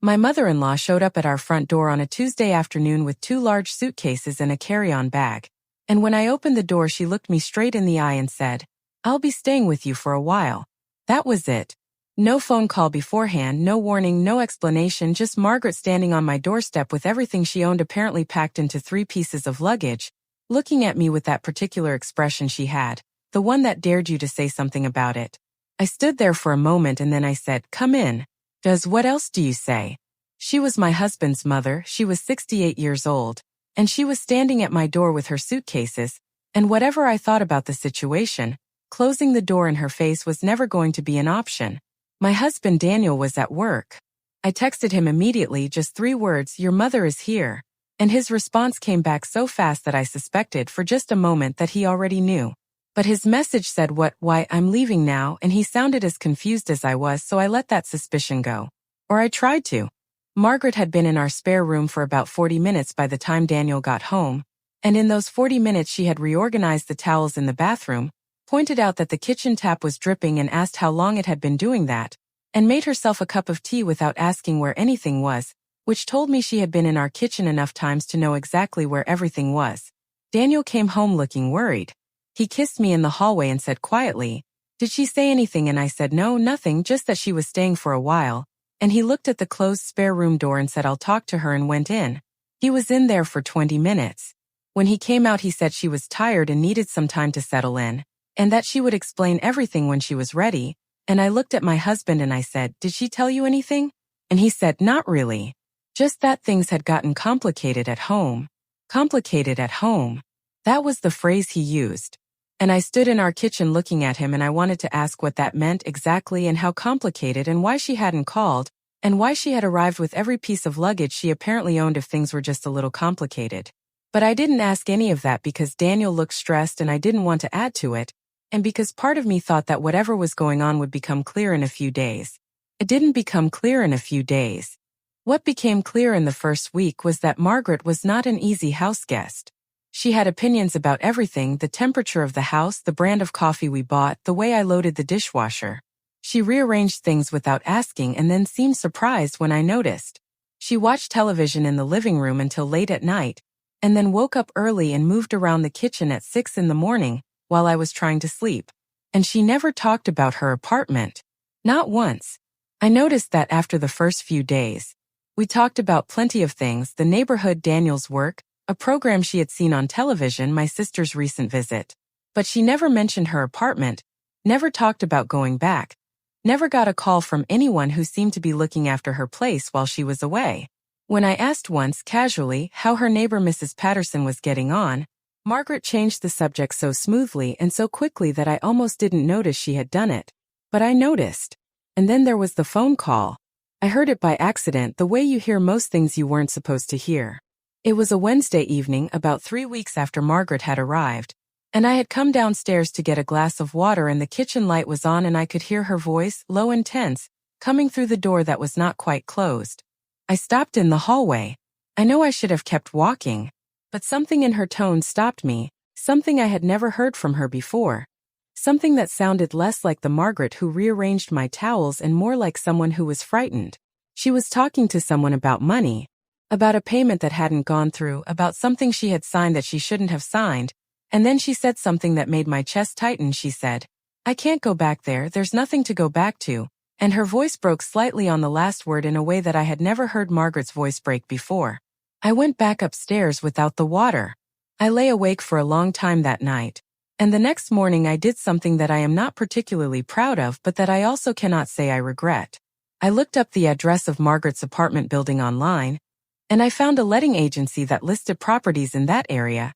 My mother-in-law showed up at our front door on a Tuesday afternoon with 2 large suitcases and a carry-on bag. And when I opened the door, she looked me straight in the eye and said, "I'll be staying with you for a while." That was it. No phone call beforehand, no warning, no explanation, just Margaret standing on my doorstep with everything she owned apparently packed into 3 pieces of luggage, looking at me with that particular expression she had, the one that dared you to say something about it. I stood there for a moment and then I said, "Come in." What else do you say? She was my husband's mother, she was 68 years old, and she was standing at my door with her suitcases, and whatever I thought about the situation, closing the door in her face was never going to be an option. My husband Daniel was at work. I texted him immediately, just 3 words, "Your mother is here." And his response came back so fast that I suspected for just a moment that he already knew. But his message said why, I'm leaving now, and he sounded as confused as I was, so I let that suspicion go. Or I tried to. Margaret had been in our spare room for about 40 minutes by the time Daniel got home, and in those 40 minutes she had reorganized the towels in the bathroom, pointed out that the kitchen tap was dripping and asked how long it had been doing that, and made herself a cup of tea without asking where anything was, which told me she had been in our kitchen enough times to know exactly where everything was. Daniel came home looking worried. He kissed me in the hallway and said quietly, "Did she say anything?" And I said, "No, nothing, just that she was staying for a while." And he looked at the closed spare room door and said, "I'll talk to her," and went in. He was in there for 20 minutes. When he came out, he said she was tired and needed some time to settle in, and that she would explain everything when she was ready. And I looked at my husband and I said, "Did she tell you anything?" And he said, "Not really. Just that things had gotten complicated at home." Complicated at home. That was the phrase he used. And I stood in our kitchen looking at him, and I wanted to ask what that meant exactly and how complicated, and why she hadn't called, and why she had arrived with every piece of luggage she apparently owned if things were just a little complicated. But I didn't ask any of that because Daniel looked stressed and I didn't want to add to it, and because part of me thought that whatever was going on would become clear in a few days. It didn't become clear in a few days. What became clear in the first week was that Margaret was not an easy house guest. She had opinions about everything: the temperature of the house, the brand of coffee we bought, the way I loaded the dishwasher. She rearranged things without asking and then seemed surprised when I noticed. She watched television in the living room until late at night, and then woke up early and moved around the kitchen at 6 in the morning while I was trying to sleep. And she never talked about her apartment. Not once. I noticed that after the first few days. We talked about plenty of things: the neighborhood, Daniel's work, a program she had seen on television, my sister's recent visit. But she never mentioned her apartment, never talked about going back, never got a call from anyone who seemed to be looking after her place while she was away. When I asked once, casually, how her neighbor Mrs. Patterson was getting on, Margaret changed the subject so smoothly and so quickly that I almost didn't notice she had done it. But I noticed. And then there was the phone call. I heard it by accident, the way you hear most things you weren't supposed to hear. It was a Wednesday evening, about 3 weeks after Margaret had arrived, and I had come downstairs to get a glass of water, and the kitchen light was on and I could hear her voice, low and tense, coming through the door that was not quite closed. I stopped in the hallway. I know I should have kept walking, but something in her tone stopped me, something I had never heard from her before. Something that sounded less like the Margaret who rearranged my towels and more like someone who was frightened. She was talking to someone about money, about a payment that hadn't gone through, about something she had signed that she shouldn't have signed, and then she said something that made my chest tighten. She said, "I can't go back there, there's nothing to go back to," and her voice broke slightly on the last word in a way that I had never heard Margaret's voice break before. I went back upstairs without the water. I lay awake for a long time that night, and the next morning I did something that I am not particularly proud of, but that I also cannot say I regret. I looked up the address of Margaret's apartment building online, and I found a letting agency that listed properties in that area,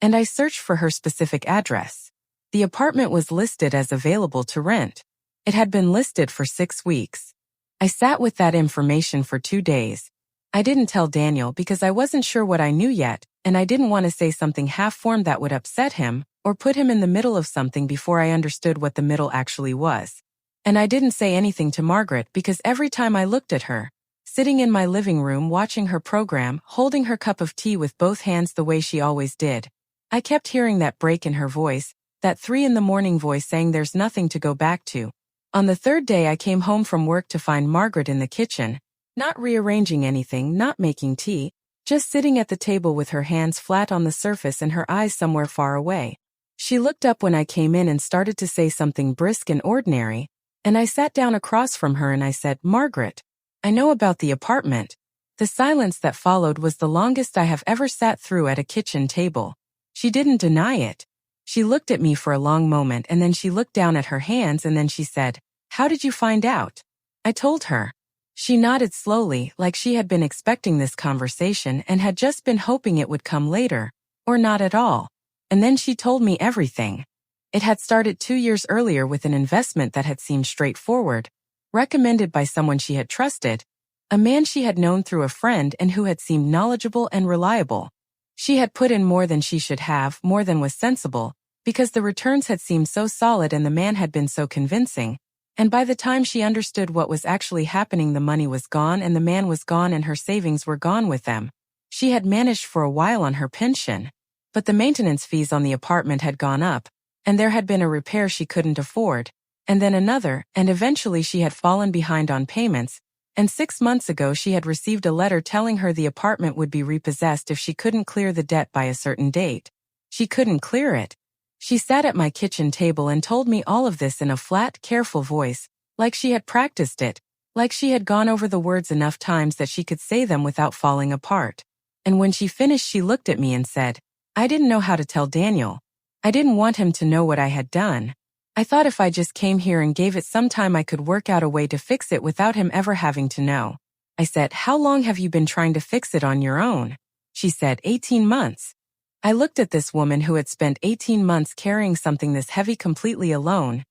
and I searched for her specific address. The apartment was listed as available to rent. It had been listed for 6 weeks. I sat with that information for 2 days. I didn't tell Daniel because I wasn't sure what I knew yet, and I didn't want to say something half-formed that would upset him or put him in the middle of something before I understood what the middle actually was. And I didn't say anything to Margaret because every time I looked at her, sitting in my living room watching her program, holding her cup of tea with both hands the way she always did, I kept hearing that break in her voice, that 3 in the morning voice saying there's nothing to go back to. On the 3rd day I came home from work to find Margaret in the kitchen, Not rearranging anything, not making tea, just sitting at the table with her hands flat on the surface and her eyes somewhere far away. She looked up when I came in and started to say something brisk and ordinary, and I sat down across from her and I said, "Margaret, I know about the apartment." The silence that followed was the longest I have ever sat through at a kitchen table. She didn't deny it. She looked at me for a long moment and then she looked down at her hands and then she said, "How did you find out?" I told her. She nodded slowly, like she had been expecting this conversation and had just been hoping it would come later, or not at all. And then she told me everything. It had started 2 years earlier with an investment that had seemed straightforward, recommended by someone she had trusted, a man she had known through a friend and who had seemed knowledgeable and reliable. She had put in more than she should have, more than was sensible, because the returns had seemed so solid and the man had been so convincing. And by the time she understood what was actually happening, the money was gone and the man was gone and her savings were gone with them. She had managed for a while on her pension, but the maintenance fees on the apartment had gone up, and there had been a repair she couldn't afford, and then another, and eventually she had fallen behind on payments, and 6 months ago she had received a letter telling her the apartment would be repossessed if she couldn't clear the debt by a certain date. She couldn't clear it. She sat at my kitchen table and told me all of this in a flat, careful voice, like she had practiced it, like she had gone over the words enough times that she could say them without falling apart. And when she finished, she looked at me and said, "I didn't know how to tell Daniel. I didn't want him to know what I had done. I thought if I just came here and gave it some time I could work out a way to fix it without him ever having to know." I said, "How long have you been trying to fix it on your own?" She said, 18 months. I looked at this woman who had spent 18 months carrying something this heavy completely alone,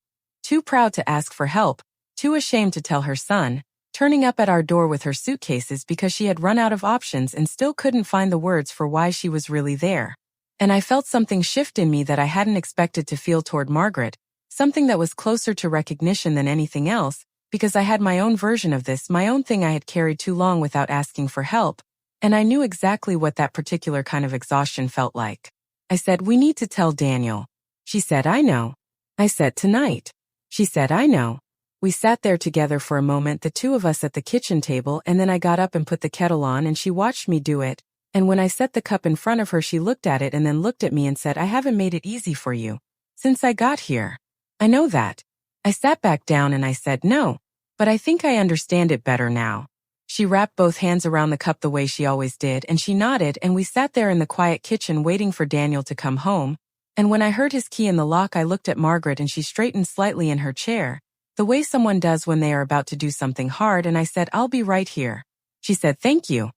too proud to ask for help, too ashamed to tell her son, turning up at our door with her suitcases because she had run out of options and still couldn't find the words for why she was really there. And I felt something shift in me that I hadn't expected to feel toward Margaret, something that was closer to recognition than anything else, because I had my own version of this, my own thing I had carried too long without asking for help, and I knew exactly what that particular kind of exhaustion felt like. I said, "We need to tell Daniel." She said, "I know." I said, "Tonight." She said, "I know." We sat there together for a moment, the two of us at the kitchen table, and then I got up and put the kettle on and she watched me do it, and when I set the cup in front of her she looked at it and then looked at me and said, "I haven't made it easy for you since I got here. I know that." I sat back down and I said, "No, but I think I understand it better now." She wrapped both hands around the cup the way she always did and she nodded, and we sat there in the quiet kitchen waiting for Daniel to come home, and when I heard his key in the lock I looked at Margaret and she straightened slightly in her chair, the way someone does when they are about to do something hard, and I said, "I'll be right here." She said, "Thank you."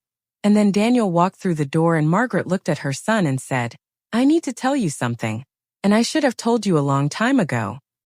And then Daniel walked through the door and Margaret looked at her son and said, "I need to tell you something, and I should have told you a long time ago."